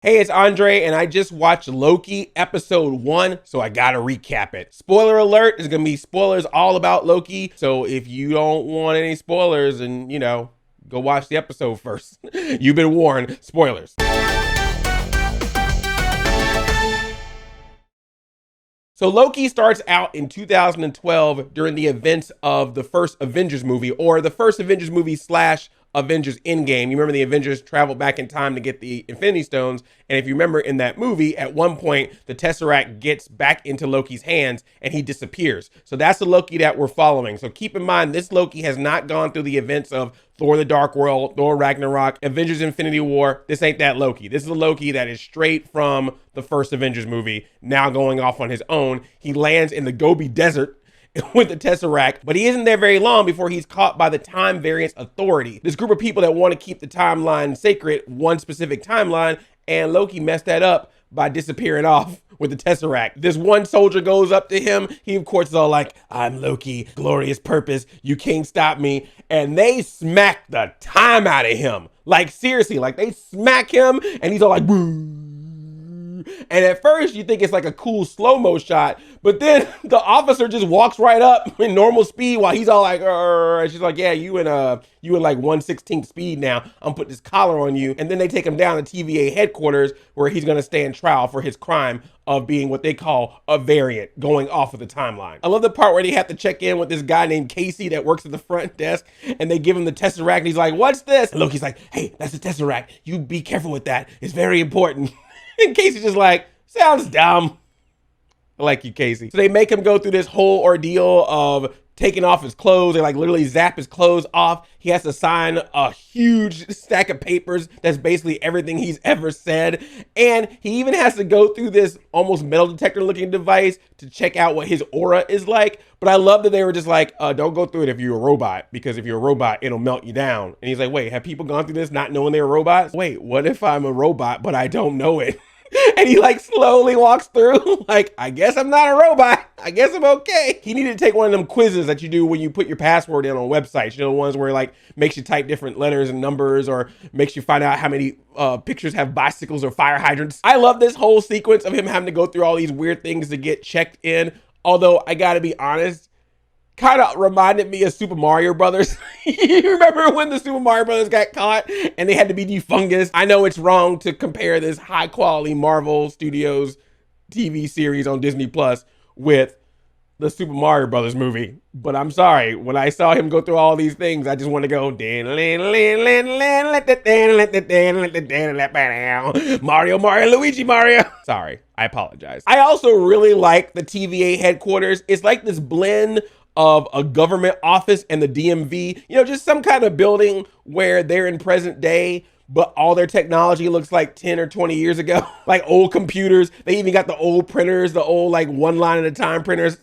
Hey, it's Andre, and I just watched Loki episode 1, so I gotta recap it. Spoiler alert, there's gonna be spoilers all about Loki, so if you don't want any spoilers, then, go watch the episode first. You've been warned, spoilers. So Loki starts out in 2012 during the events of the first Avengers movie, or the first Avengers movie / Avengers Endgame. You remember the Avengers traveled back in time to get the Infinity Stones. And if you remember in that movie, at one point, the Tesseract gets back into Loki's hands and he disappears. So that's the Loki that we're following. So keep in mind, this Loki has not gone through the events of Thor the Dark World, Thor Ragnarok, Avengers Infinity War. This ain't that Loki. This is a Loki that is straight from the first Avengers movie, now going off on his own. He lands in the Gobi Desert with the Tesseract, but he isn't there very long before he's caught by the Time Variance Authority, this group of people that want to keep the timeline sacred, one specific timeline, and Loki messed that up by disappearing off with the Tesseract. This one soldier goes up to him. He, of course, is all like, "I'm Loki, glorious purpose, you can't stop me." And they smack the time out of him. Like, seriously, like they smack him and he's all like, "Boo." And at first you think it's like a cool slow-mo shot, but then the officer just walks right up in normal speed while he's all like, and she's like, "Yeah, you in like 1/16 speed now. I'm putting this collar on you." And then they take him down to TVA headquarters where he's gonna stand trial for his crime of being what they call a variant, going off of the timeline. I love the part where they have to check in with this guy named Casey that works at the front desk, and they give him the Tesseract and he's like, "What's this?" And Loki's like, "Hey, that's the Tesseract. You be careful with that. It's very important." And Casey's just like, "Sounds dumb." I like you, Casey. So they make him go through this whole ordeal of taking off his clothes. They like literally zap his clothes off. He has to sign a huge stack of papers that's basically everything he's ever said. And he even has to go through this almost metal detector looking device to check out what his aura is like. But I love that they were just like, "Don't go through it if you're a robot, because if you're a robot, it'll melt you down." And he's like, "Wait, have people gone through this not knowing they're robots? Wait, what if I'm a robot, but I don't know it?" And he like slowly walks through like, "I guess I'm not a robot. I guess I'm okay." He needed to take one of them quizzes that you do when you put your password in on websites. You know, the ones where it like makes you type different letters and numbers, or makes you find out how many pictures have bicycles or fire hydrants. I love this whole sequence of him having to go through all these weird things to get checked in. Although I gotta be honest, kind of reminded me of Super Mario Brothers. You remember when the Super Mario Brothers got caught and they had to be defungused? I know it's wrong to compare this high quality Marvel Studios TV series on Disney Plus with the Super Mario Brothers movie, but I'm sorry, when I saw him go through all these things, I just want to go Mario, Luigi, Mario. Sorry, I apologize. I also really like the TVA headquarters. It's like this blend of a government office and the DMV, just some kind of building where they're in present day, but all their technology looks like 10 or 20 years ago, like old computers. They even got the old printers, the old like one line at a time printers.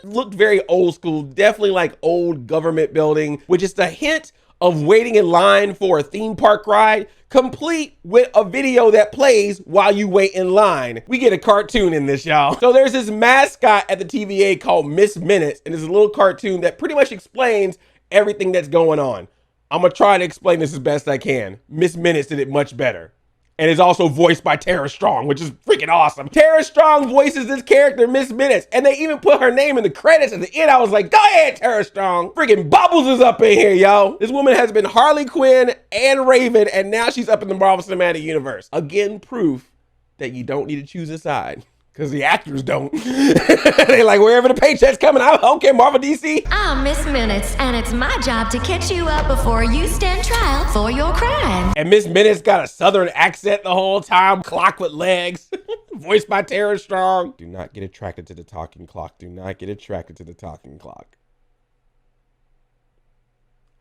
Looked very old school, definitely like old government building, with just a hint of waiting in line for a theme park ride, complete with a video that plays while you wait in line. We get a cartoon in this, y'all. So there's this mascot at the TVA called Miss Minutes, and it's a little cartoon that pretty much explains everything that's going on. I'm gonna try to explain this as best I can. Miss Minutes did it much better. And is also voiced by Tara Strong, which is freaking awesome. Tara Strong voices this character, Miss Minutes, and they even put her name in the credits at the end. I was like, go ahead, Tara Strong. Freaking Bubbles is up in here, yo. This woman has been Harley Quinn and Raven, and now she's up in the Marvel Cinematic Universe. Again, proof that you don't need to choose a side, because the actors don't. They like, wherever the paycheck's coming, I don't care, Marvel, DC. I'm Miss Minutes, and it's my job to catch you up before you stand trial for your crime. And Miss Minutes got a southern accent the whole time, clock with legs, voiced by Tara Strong. Do not get attracted to the talking clock. Do not get attracted to the talking clock.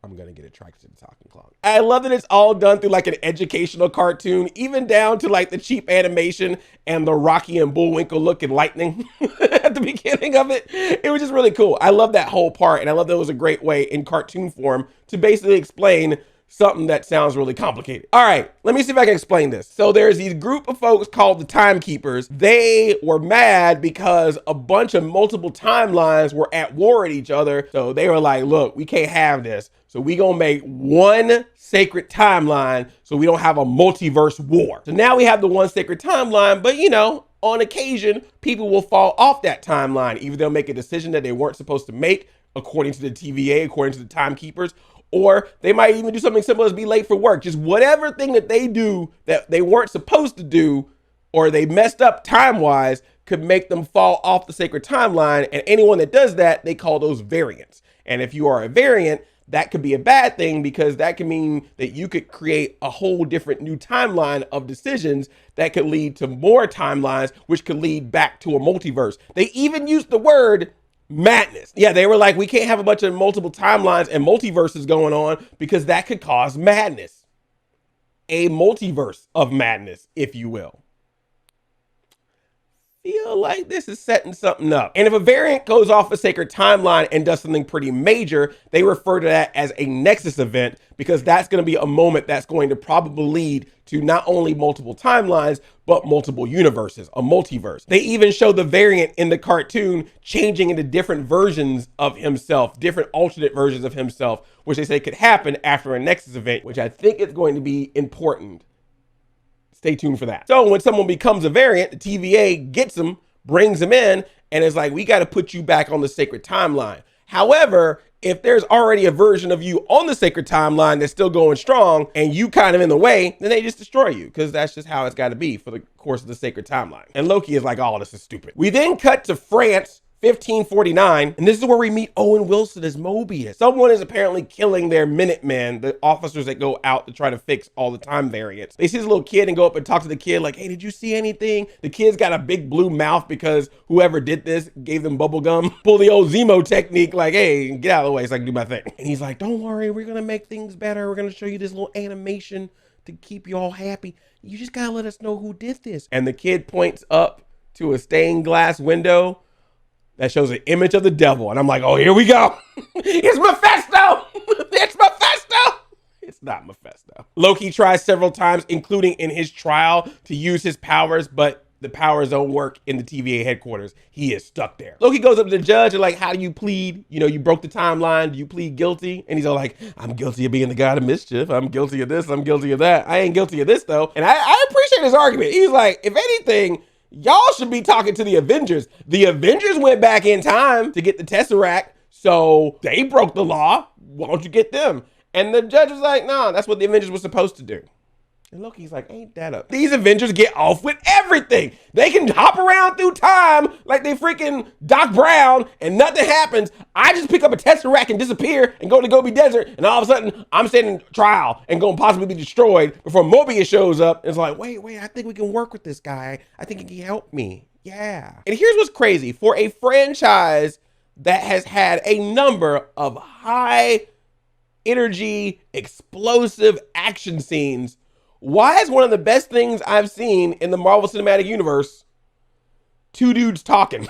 I'm gonna get attracted to the talking clock. I love that it's all done through like an educational cartoon, even down to like the cheap animation and the Rocky and Bullwinkle looking lightning at the beginning of it. It was just really cool. I love that whole part, and I love that it was a great way in cartoon form to basically explain something that sounds really complicated. All right, let me see if I can explain this. So there's these group of folks called the Timekeepers. They were mad because a bunch of multiple timelines were at war with each other. So they were like, look, we can't have this. So we gonna make one sacred timeline so we don't have a multiverse war. So now we have the one sacred timeline, but you know, on occasion, people will fall off that timeline. Either they'll make a decision that they weren't supposed to make according to the TVA, according to the Timekeepers, or they might even do something simple as be late for work. Just whatever thing that they do that they weren't supposed to do, or they messed up time-wise, could make them fall off the sacred timeline. And anyone that does that, they call those variants. And if you are a variant, that could be a bad thing, because that can mean that you could create a whole different new timeline of decisions that could lead to more timelines, which could lead back to a multiverse. They even used the word madness. Yeah, they were like, we can't have a bunch of multiple timelines and multiverses going on because that could cause madness. A multiverse of madness, if you will. Feel like this is setting something up. And if a variant goes off a sacred timeline and does something pretty major, they refer to that as a nexus event, because that's going to be a moment that's going to probably lead to not only multiple timelines, but multiple universes, a multiverse. They even show the variant in the cartoon changing into different versions of himself, different alternate versions of himself, which they say could happen after a nexus event, which I think is going to be important. Stay tuned for that. So when someone becomes a variant, the TVA gets them, brings them in, and is like, we got to put you back on the sacred timeline. However, if there's already a version of you on the sacred timeline that's still going strong and you kind of in the way, then they just destroy you, because that's just how it's got to be for the course of the sacred timeline. And Loki is like, oh, this is stupid. We then cut to France, 1549, and this is where we meet Owen Wilson as Mobius. Someone is apparently killing their Minutemen, the officers that go out to try to fix all the time variants. They see this little kid and go up and talk to the kid like, hey, did you see anything? The kid's got a big blue mouth because whoever did this gave them bubble gum. Pull the old Zemo technique, like, hey, get out of the way so I can do my thing. And he's like, don't worry, we're gonna make things better. We're gonna show you this little animation to keep you all happy. You just gotta let us know who did this. And the kid points up to a stained glass window that shows an image of the devil. And I'm like, oh, here we go. It's Mephisto. It's Mephisto. It's not Mephisto. Loki tries several times, including in his trial, to use his powers, but the powers don't work in the TVA headquarters. He is stuck there. Loki goes up to the judge and like, how do you plead? You know, you broke the timeline. Do you plead guilty? And he's all like, I'm guilty of being the God of Mischief. I'm guilty of this. I'm guilty of that. I ain't guilty of this though. And I appreciate his argument. He's like, if anything, y'all should be talking to the Avengers. The Avengers went back in time to get the Tesseract, so they broke the law. Why don't you get them? And the judge was like, nah, that's what the Avengers were supposed to do. And Loki's like, ain't that up? These Avengers get off with everything. They can hop around through time like they freaking Doc Brown and nothing happens. I just pick up a Tesseract and disappear and go to Gobi Desert, and all of a sudden I'm standing trial and going to possibly be destroyed before Mobius shows up. And it's like, wait, I think we can work with this guy. I think he can help me. Yeah. And here's what's crazy. For a franchise that has had a number of high energy, explosive action scenes, why is one of the best things I've seen in the Marvel Cinematic Universe two dudes talking?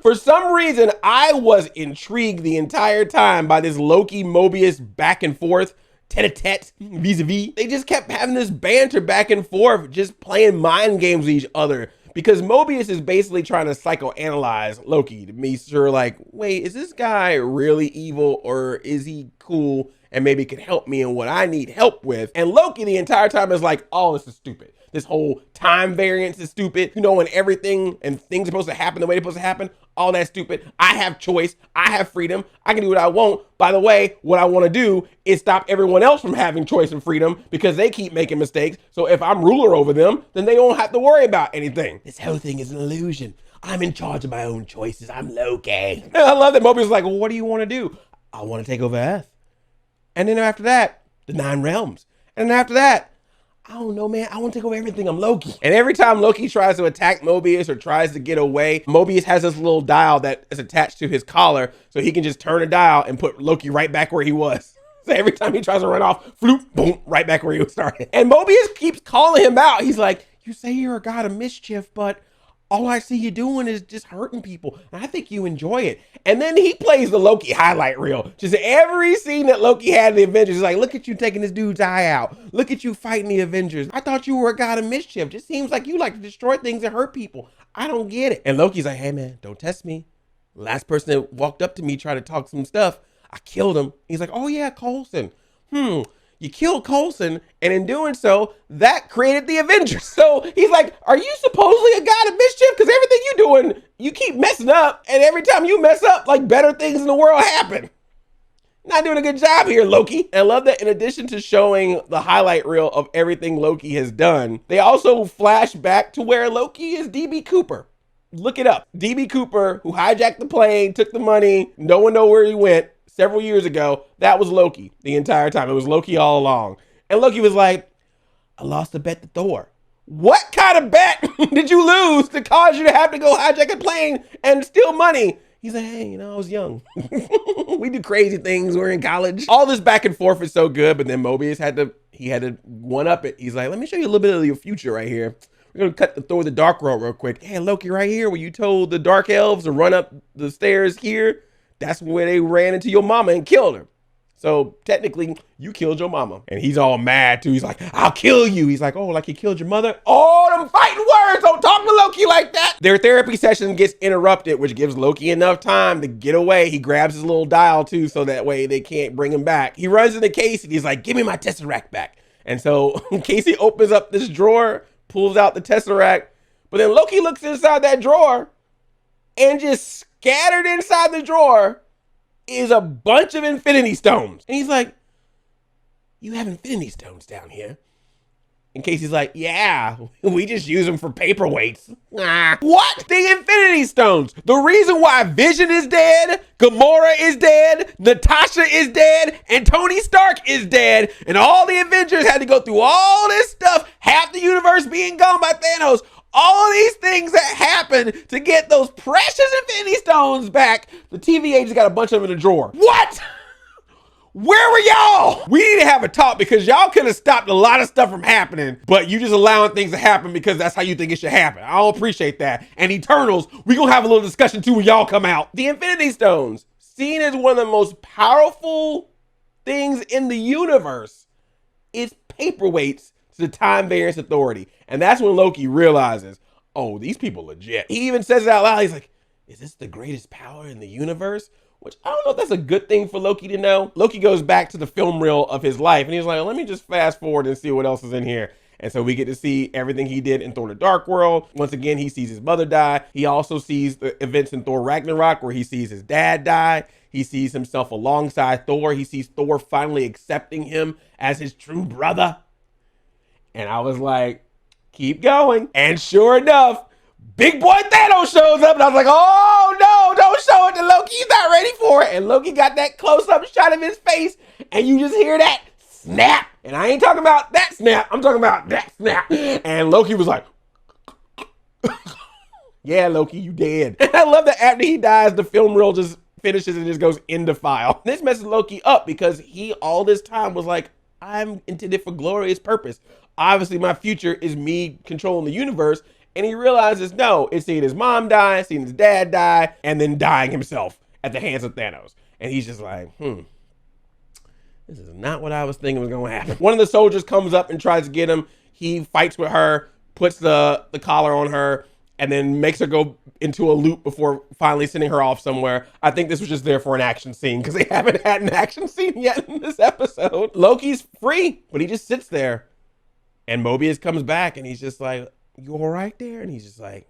For some reason, I was intrigued the entire time by this Loki Mobius back and forth, tete-a-tete, vis-a-vis. They just kept having this banter back and forth, just playing mind games with each other. Because Mobius is basically trying to psychoanalyze Loki to make sure, like, wait, is this guy really evil or is he cool and maybe can help me in what I need help with? And Loki the entire time is like, oh, this is stupid. This whole time variance is stupid. You know, when everything and things are supposed to happen the way they're supposed to happen, all that's stupid. I have choice. I have freedom. I can do what I want. By the way, what I want to do is stop everyone else from having choice and freedom because they keep making mistakes. So if I'm ruler over them, then they don't have to worry about anything. This whole thing is an illusion. I'm in charge of my own choices. I'm Loki. And I love that Mobius is like, well, what do you want to do? I want to take over Earth. And then after that, the 9 realms. And then after that, I don't know, man. I want to take over everything. I'm Loki. And every time Loki tries to attack Mobius or tries to get away, Mobius has this little dial that is attached to his collar, so he can just turn a dial and put Loki right back where he was. So every time he tries to run off, floop, boom, right back where he started. And Mobius keeps calling him out. He's like, you say you're a God of Mischief, but all I see you doing is just hurting people. And I think you enjoy it. And then he plays the Loki highlight reel. Just every scene that Loki had in the Avengers is like, look at you taking this dude's eye out. Look at you fighting the Avengers. I thought you were a god of mischief. Just seems like you like to destroy things and hurt people. I don't get it. And Loki's like, hey man, don't test me. Last person that walked up to me tried to talk some stuff, I killed him. He's like, oh yeah, Coulson. You killed Coulson, and in doing so, that created the Avengers. So he's like, are you supposedly a god of mischief? Because everything you're doing, you keep messing up, and every time you mess up, like better things in the world happen. Not doing a good job here, Loki. And I love that in addition to showing the highlight reel of everything Loki has done, they also flash back to where Loki is DB Cooper. Look it up. DB Cooper, who hijacked the plane, took the money, no one knows where he went, several years ago, that was Loki the entire time. It was Loki all along. And Loki was like, I lost a bet to Thor. What kind of bet did you lose to cause you to have to go hijack a plane and steal money? He's like, hey, I was young. We do crazy things. We're in college. All this back and forth is so good, but then Mobius had to one up it. He's like, let me show you a little bit of your future right here. We're going to cut the Thor the Dark World real quick. Hey, Loki, right here, where you told the Dark Elves to run up the stairs here, that's where they ran into your mama and killed her. So technically, you killed your mama. And he's all mad too. He's like, I'll kill you. He's like, oh, like you killed your mother? Oh, them fighting words. Don't talk to Loki like that. Their therapy session gets interrupted, which gives Loki enough time to get away. He grabs his little dial too, so that way they can't bring him back. He runs into Casey and he's like, give me my Tesseract back. And so Casey opens up this drawer, pulls out the Tesseract, but then Loki looks inside that drawer and just scattered inside the drawer is a bunch of Infinity Stones. And he's like, you have Infinity Stones down here? And Casey's like, yeah, we just use them for paperweights. What? The Infinity Stones. The reason why Vision is dead, Gamora is dead, Natasha is dead, and Tony Stark is dead, and all the Avengers had to go through all this stuff, half the universe being gone by Thanos, all these things that happened to get those precious Infinity Stones back. The TVA just got a bunch of them in a drawer. What? Where were y'all? We need to have a talk because y'all could have stopped a lot of stuff from happening, but you just allowing things to happen because that's how you think it should happen. I don't appreciate that. And Eternals, we gonna have a little discussion too when y'all come out. The Infinity Stones, seen as one of the most powerful things in the universe, is paperweights to the Time Variance Authority. And that's when Loki realizes, oh, these people legit. He even says it out loud. He's like, is this the greatest power in the universe? Which I don't know if that's a good thing for Loki to know. Loki goes back to the film reel of his life and he's like, let me just fast forward and see what else is in here. And so we get to see everything he did in Thor the Dark World. Once again, he sees his mother die. He also sees the events in Thor Ragnarok where he sees his dad die. He sees himself alongside Thor. He sees Thor finally accepting him as his true brother. And I was like, keep going. And sure enough, big boy Thanos shows up and I was like, oh no, don't show it to Loki. He's not ready for it. And Loki got that close-up shot of his face and you just hear that snap. And I ain't talking about that snap. I'm talking about that snap. And Loki was like, yeah, Loki, you dead. And I love that after he dies, the film reel just finishes and just goes into file. This messes Loki up because he all this time was like, I'm intended for glorious purpose. Obviously, my future is me controlling the universe. And he realizes, no, it's seeing his mom die, seeing his dad die, and then dying himself at the hands of Thanos. And he's just like, this is not what I was thinking was going to happen. One of the soldiers comes up and tries to get him. He fights with her, puts the collar on her, and then makes her go into a loop before finally sending her off somewhere. I think this was just there for an action scene because they haven't had an action scene yet in this episode. Loki's free, but he just sits there. And Mobius comes back and he's just like, you all right there? And he's just like,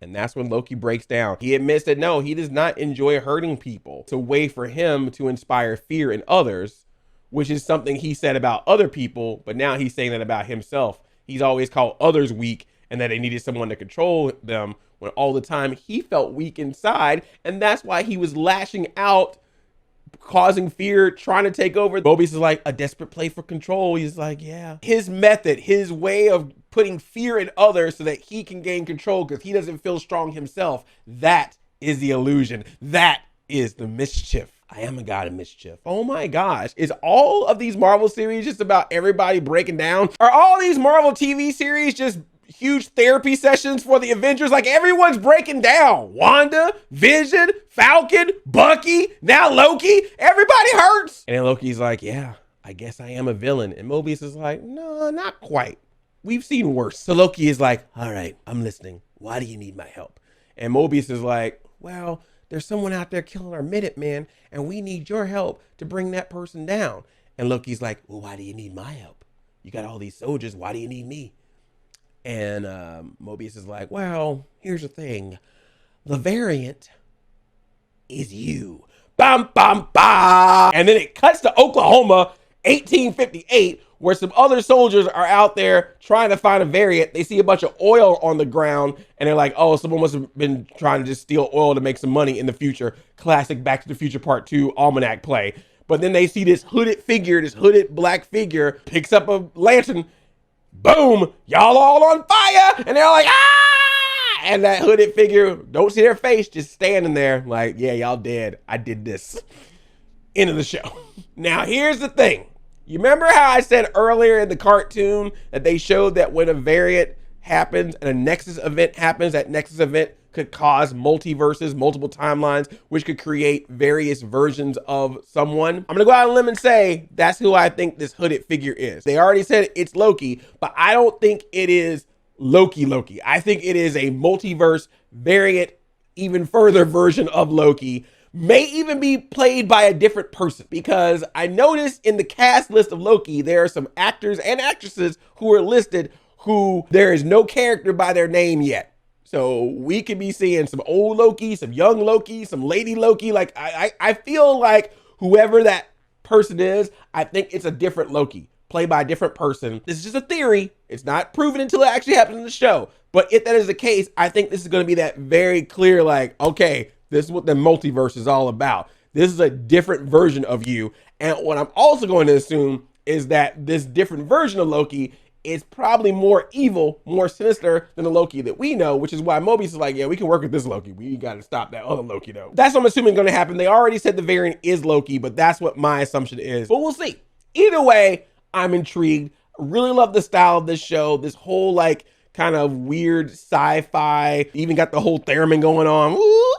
and that's when Loki breaks down. He admits that no, he does not enjoy hurting people. It's a way for him to inspire fear in others, which is something he said about other people, but now he's saying that about himself. He's always called others weak and that they needed someone to control them when all the time he felt weak inside. And that's why he was lashing out, causing fear, trying to take over. Mobius is like a desperate play for control. He's like, yeah. His method, his way of putting fear in others so that he can gain control because he doesn't feel strong himself. That is the illusion. That is the mischief. I am a god of mischief. Oh my gosh. Is all of these Marvel series just about everybody breaking down? Are all these Marvel TV series just huge therapy sessions for the Avengers. Like, everyone's breaking down. Wanda, Vision, Falcon, Bucky, now Loki. Everybody hurts. And then Loki's like, yeah, I guess I am a villain. And Mobius is like, no, not quite. We've seen worse. So Loki is like, all right, I'm listening. Why do you need my help? And Mobius is like, well, there's someone out there killing our Minutemen, and we need your help to bring that person down. And Loki's like, well, why do you need my help? You got all these soldiers. Why do you need me? And Mobius is like, well, here's the thing. The variant is you. Bam, bam, bam. And then it cuts to Oklahoma, 1858, where some other soldiers are out there trying to find a variant. They see a bunch of oil on the ground, and they're like, oh, someone must have been trying to just steal oil to make some money in the future. Classic Back to the Future Part 2 almanac play. But then they see this hooded figure, this hooded black figure, picks up a lantern. Boom, y'all all on fire. And they're like, ah! And that hooded figure, don't see their face, just standing there like, yeah, y'all dead. I did this. End of the show. Now, here's the thing. You remember how I said earlier in the cartoon that they showed that when a variant happens and a Nexus event happens, that Nexus event could cause multiverses, multiple timelines, which could create various versions of someone? I'm gonna go out on a limb and say that's who I think this hooded figure is. They already said it's Loki, but I don't think it is Loki. I think it is a multiverse variant, even further version of Loki. May even be played by a different person, because I noticed in the cast list of Loki, there are some actors and actresses who are listed who there is no character by their name yet. So we could be seeing some old Loki, some young Loki, some lady Loki. Like, I feel like whoever that person is, I think it's a different Loki, played by a different person. This is just a theory. It's not proven until it actually happens in the show. But if that is the case, I think this is going to be that very clear, like, okay, this is what the multiverse is all about. This is a different version of you. And what I'm also going to assume is that this different version of Loki is probably more evil, more sinister than the Loki that we know, which is why Mobius is like, yeah, we can work with this Loki. We got to stop that other Loki, though. That's what I'm assuming going to happen. They already said the variant is Loki, but that's what my assumption is. But we'll see. Either way, I'm intrigued. I really love the style of this show. This whole, like, kind of weird sci-fi, even got the whole theremin going on. Ooh,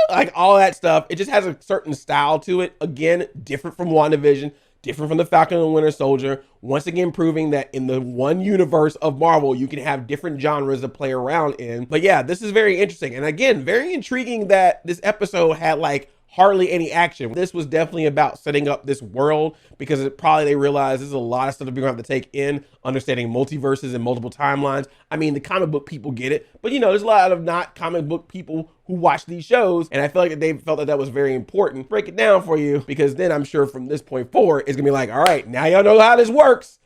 like all that stuff. It just has a certain style to it. Again, different from WandaVision, different from the Falcon and the Winter Soldier. Once again, proving that in the one universe of Marvel, you can have different genres to play around in. But yeah, this is very interesting. And again, very intriguing that this episode had like hardly any action. This was definitely about setting up this world, because they realized there's a lot of stuff that we're going to have to take in, understanding multiverses and multiple timelines. I mean, the comic book people get it, but you know, there's a lot of not comic book people who watch these shows, and I feel like they felt that that was very important. Break it down for you, because then I'm sure from this point forward, it's gonna be like, all right, now y'all know how this works.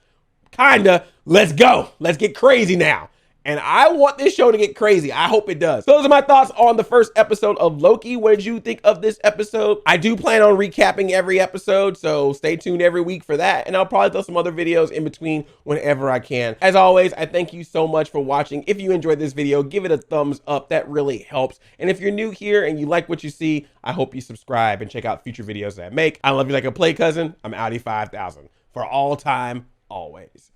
Kinda, let's go. Let's get crazy now. And I want this show to get crazy. I hope it does. So those are my thoughts on the first episode of Loki. What did you think of this episode? I do plan on recapping every episode, so stay tuned every week for that. And I'll probably throw some other videos in between whenever I can. As always, I thank you so much for watching. If you enjoyed this video, give it a thumbs up. That really helps. And if you're new here and you like what you see, I hope you subscribe and check out future videos that I make. I love you like a play cousin. I'm Audi 5000 for all time, always.